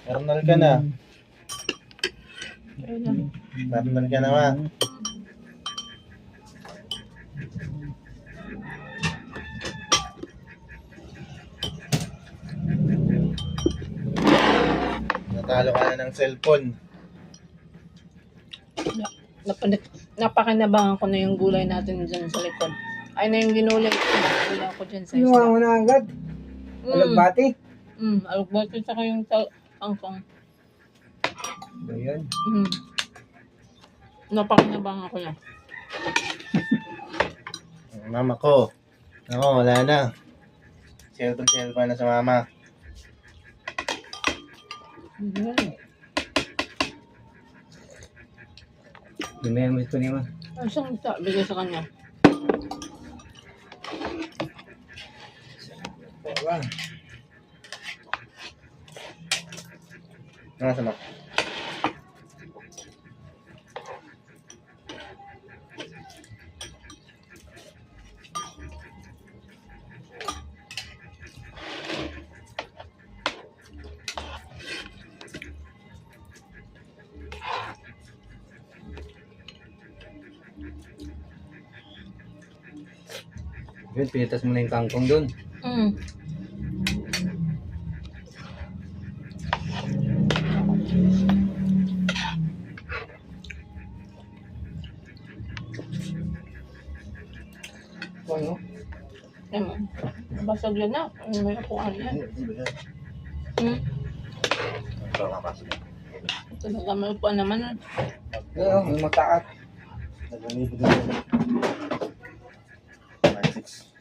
Normal ka na. Ayun. Normal ka na, ma. Natalo ka na ng cellphone. Napakinabangan ko na yung gulay natin dyan sa likod. Ay na yung ginulay ko. Gulay ko dyan sa Kinuha isla. mo na agad. Alagbati. Alugbati saka yung angkong. Ayan. Napakinabangan ko na. Mama ko. Ako, wala na. Cellphone na sa mama. Dumayan mo ito niya ma. Ay, saan ito? Bigay sa kanya. Diba? Ano sama? Yun, pinitas mo na yung kangkong doon. Ano? Basag yan na. Ano may apuan yan? Talaga may upuan naman. Ayun, yung mataat. Nag-alibig na. 96.